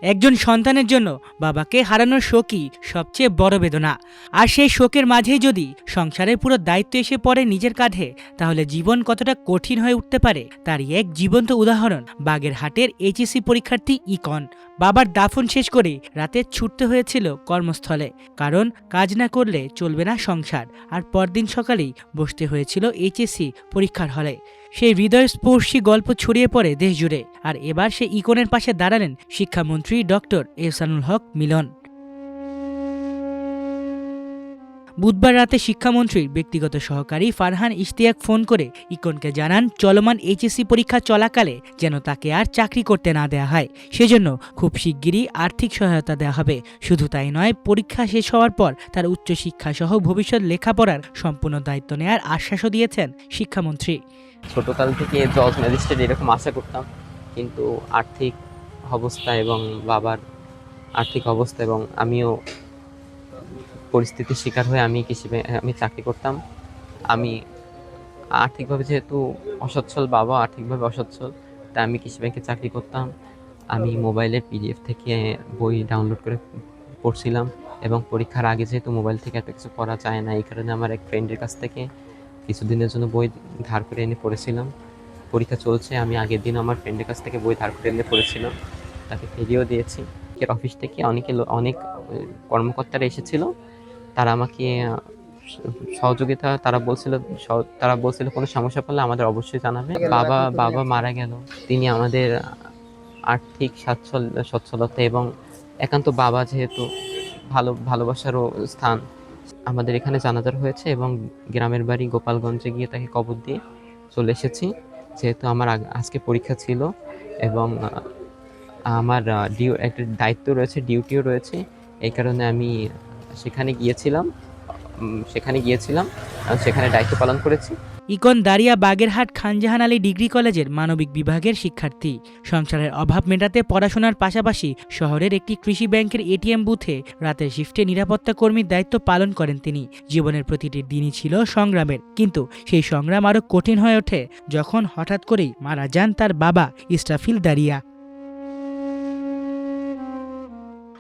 একজন সন্তানের জন্য বাবাকে হারানোর শোকই সবচেয়ে বড় বেদনা। আর সেই শোকের মাঝেই যদি সংসারের পুরো দায়িত্ব এসে পড়ে নিজের কাঁধে, তাহলে জীবন কতটা কঠিন হয়ে উঠতে পারে তারই এক জীবন্ত উদাহরণ বাগেরহাটের এইচএসসি পরীক্ষার্থী ইকন। বাবার দাফন শেষ করে রাতে ছুটতে হয়েছিল কর্মস্থলে, কারণ কাজ না করলে চলবে না সংসার। আর পরদিন সকালেই বসতে হয়েছিল এইচএসসি পরীক্ষার হলে। সেই হৃদয়স্পর্শী গল্প ছড়িয়ে পড়ে দেশ জুড়ে। আর এবার সে ইকনের পাশে দাঁড়ালেন শিক্ষামন্ত্রী ডক্টর এহসানুল হক মিলন। বুধবার রাতে শিক্ষামন্ত্রীর ব্যক্তিগত সহকারী ফারহান ইশতিয়াক ফোন করে ইকনকে জানান, চলমান এইচএসসি পরীক্ষা চলাকালে যেন তাকে আর চাকরি করতে না দেওয়া হয়, সেজন্য খুব শিগগিরই আর্থিক সহায়তা দেওয়া হবে। শুধু তাই নয়, পরীক্ষা শেষ হওয়ার পর তার উচ্চশিক্ষা সহ ভবিষ্যৎ লেখাপড়ার সম্পূর্ণ দায়িত্ব নেওয়ার আশ্বাসও দিয়েছেন শিক্ষামন্ত্রী। ছোটকাল থেকে জজ ম্যাজিস্ট্রেট এরকম আশা করতাম, কিন্তু আর্থিক অবস্থা এবং বাবার আর্থিক অবস্থা এবং আমিও পরিস্থিতির শিকার হয়ে আমি চাকরি করতাম। আমি আর্থিকভাবে যেহেতু অসচ্ছল, বাবা আর্থিকভাবে অসচ্ছল, তাই আমি কৃষি ব্যাংকে চাকরি করতাম। আমি মোবাইলের পিডিএফ থেকে বই ডাউনলোড করে পড়ছিলাম, এবং পরীক্ষার আগে যেহেতু মোবাইল থেকে এত কিছু পড়া যায় না, এই কারণে আমার এক ফ্রেন্ডের কাছ থেকে কিছুদিনের জন্য বই ধার করে এনে পড়েছিলাম। পরীক্ষা চলছে, আমি আগের দিন আমার ফ্রেন্ডের কাছ থেকে বই ধার করে এনে পড়েছিলাম, তাকে ফিরিয়েও দিয়েছি। এর অফিস থেকে অনেক কর্মকর্তারা এসেছিল, তারা আমাকে সহযোগিতা তারা বলছিল কোনো সমস্যা পড়লে আমাদের অবশ্যই জানাবে। বাবা মারা গেল, তিনি আমাদের আর্থিক সচ্ছলতা এবং একান্ত বাবা যেহেতু ভালোবাসারও স্থান, আমাদের এখানে জানাজার হয়েছে এবং গ্রামের বাড়ি গোপালগঞ্জে গিয়ে তাকে কবর দিয়ে চলে এসেছি। যেহেতু আমার আজকে পরীক্ষা ছিল এবং আমার একটা দায়িত্ব রয়েছে, ডিউটিও রয়েছে, এই কারণে আমি সেখানে গিয়েছিলাম সেখানে দায়িত্ব পালন করেছি। ইকন দারিয়া বাগেরহাট খানজাহান আলী ডিগ্রি কলেজের মানবিক বিভাগের শিক্ষার্থী। সংসারের অভাব মেটাতে পড়াশোনার পাশাপাশি শহরের একটি কৃষি ব্যাংকের এটিএম বুথে রাতের শিফটে নিরাপত্তা কর্মীর দায়িত্ব পালন করেন তিনি। জীবনের প্রতিটি দিনই ছিল সংগ্রামের, কিন্তু সেই সংগ্রাম আরও কঠিন হয়ে ওঠে যখন হঠাৎ করেই মারা যান তার বাবা ইসরাফিল দারিয়া।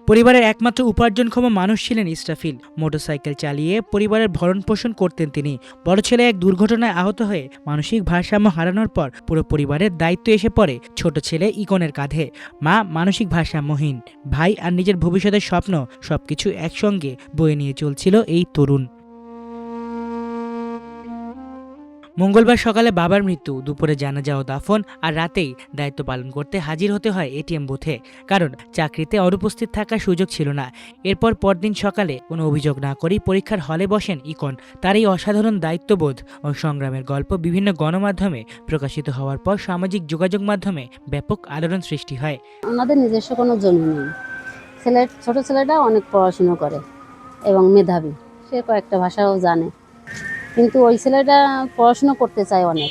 পরিবারের একমাত্র উপার্জনক্ষম মানুষ ছিলেন ইসরাফিল। মোটরসাইকেল চালিয়ে পরিবারের ভরণ পোষণ করতেন তিনি। বড় ছেলে এক দুর্ঘটনায় আহত হয়ে মানসিক ভারসাম্য হারানোর পর পুরো পরিবারের দায়িত্ব এসে পড়ে ছোট ছেলে ইকনের কাঁধে। মা মানসিক ভারসাম্যহীন, ভাই আর নিজের ভবিষ্যতের স্বপ্ন সবকিছু একসঙ্গে বয়ে নিয়ে চলছিল এই তরুণ। মঙ্গলবার সকালে বাবার মৃত্যু, দুপুরে জানাজা ও দাফন, আর রাতেই দায়িত্ব পালন করতে হাজির হতে হয় এটিএম বুথে, কারণ চাকরিতে অনুপস্থিত থাকার সুযোগ ছিল না। এরপর পরদিন সকালে কোনো অভিযোগ না করেই পরীক্ষার হলে বসেন ইকন। তার এই অসাধারণ দায়িত্ববোধ ও সংগ্রামের গল্প বিভিন্ন গণমাধ্যমে প্রকাশিত হওয়ার পর সামাজিক যোগাযোগ মাধ্যমে ব্যাপক আলোড়ন সৃষ্টি হয়। আমাদের নিজস্ব কোনো জমি নেই। ছোট ছেলেটা অনেক পড়াশুনো করে এবং মেধাবী, সে কয়েকটা ভাষাও জানে, কিন্তু ওই ছেলেটা পড়াশুনো করতে চায় অনেক।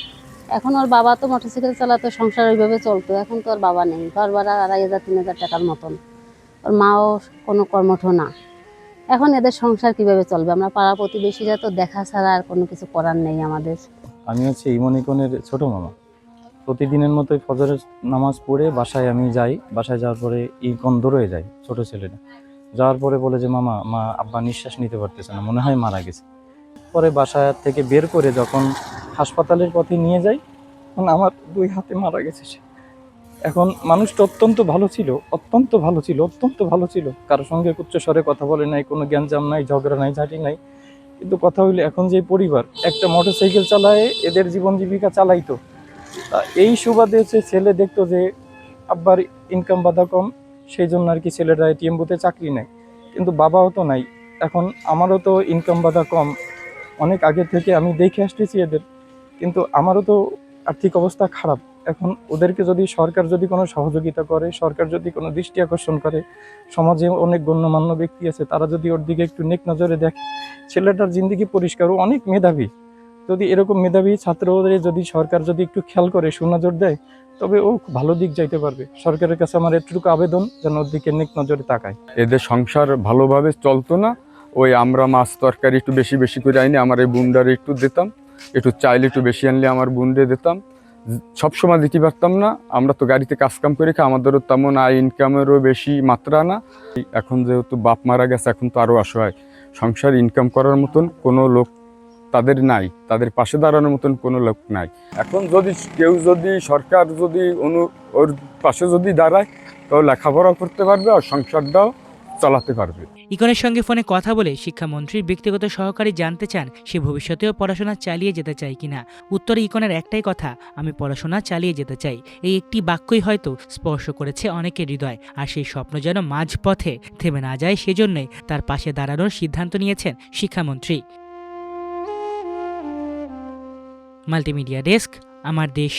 এখন ওর বাবা তো মোটরসাইকেল চালাতো, সংসার ওইভাবে চলতো। এখন তো ওর বাবা নেই, ঘর ভাড়া 2,500-3,000 টাকার মতন। ওর মাও কোনো কর্মঠ না। এখন এদের সংসার কিভাবে চলবে? আমরা পাড়া প্রতিবেশীরা তো দেখা ছাড়া আর কোনো কিছু করার নেই আমাদের। আমি হচ্ছে ইকনের ছোট মামা। প্রতিদিনের মতোই ফজরের নামাজ পড়ে বাসায় আমি যাই। বাসায় যাওয়ার পরে ইকন দৌড়ে যায়, ছোট ছেলেটা। যাওয়ার পরে বলে যে মা আব্বা নিঃশ্বাস নিতে পারতেছে না, মনে হয় মারা গেছে। পরে বাসা থেকে বের করে যখন হাসপাতালের পথে নিয়ে যাই, তখন আমার 2 হাতে মারা গেছে সে। এখন মানুষটা অত্যন্ত ভালো ছিল। কারোর সঙ্গে উচ্চস্বরে কথা বলে নাই, কোনো গ্যাঞ্জাম নাই, ঝগড়া নাই, ঝাঁটি নাই। কিন্তু কথা হইলে এখন যে পরিবার একটা মোটরসাইকেল চালায় এদের জীবন জীবিকা চালাইতো, এই সুবাদে হচ্ছে ছেলে দেখতো যে আব্বার ইনকাম বাধা কম, সেই জন্য আর কি ছেলেরা এটিএম বুথে চাকরি নেয়। কিন্তু বাবাও তো নাই, এখন আমারও তো ইনকাম বাধা কম, অনেক আগে থেকে আমি দেখে আসতেছি এদের, কিন্তু আমারও তো আর্থিক অবস্থা খারাপ। এখন ওদেরকে যদি সরকার কোনো সহযোগিতা করে, সরকার যদি কোনো দৃষ্টি আকর্ষণ করে, সমাজে অনেক গণ্যমান্য ব্যক্তি আছে, তারা যদি ওর দিকে একটু নেক নজরে দেখে, ছেলেটার জিন্দিগি পরিষ্কার, ও অনেক মেধাবী। যদি এরকম মেধাবী ছাত্রদের যদি সরকার একটু খেয়াল করে, সুনজর দেয়, তবে ও ভালো দিক যাইতে পারবে। সরকারের কাছে আমার এটুকু আবেদন, যেন ওর দিকে নেক নজরে তাকায়। এদের সংসার ভালোভাবে চলতো না। ওই আমরা মাছ তরকারি একটু বেশি করে আইনি, আমার এই বুন্ডারে একটু দিতাম, একটু চাইলে একটু বেশি আনলে আমার বুন্ডে দিতাম, সবসময় দিতে পারতাম না। আমরা তো গাড়িতে কাজকাম করে খাই, আমাদেরও তেমন আয় ইনকামেরও বেশি মাত্রা না। এখন যেহেতু বাপ মারা গেছে, এখন তো আরও অসহায়, সংসার ইনকাম করার মতন কোনো লোক তাদের নাই, তাদের পাশে দাঁড়ানোর মতন কোনো লোক নাই। এখন যদি কেউ যদি সরকার যদি ওর পাশে যদি দাঁড়ায়, তো লেখাপড়া করতে পারবে আর সংসারটাও চালাতে পারবে। ইকনের সঙ্গে ফোনে কথা বলে শিক্ষামন্ত্রীর ব্যক্তিগত সহকারী জানতে চান সে ভবিষ্যতেও পড়াশোনা চালিয়ে যেতে চায় কিনা। উত্তরে ইকনের একটাই কথা, আমি পড়াশোনা চালিয়ে যেতে চাই। এই একটি বাক্যই হয়তো স্পর্শ করেছে অনেকের হৃদয়। আর সেই স্বপ্ন যেন মাঝপথে থেমে না যায়, সেজন্যই তার পাশে দাঁড়ানোর সিদ্ধান্ত নিয়েছেন শিক্ষামন্ত্রী। মাল্টিমিডিয়া ডেস্ক, আমার দেশ।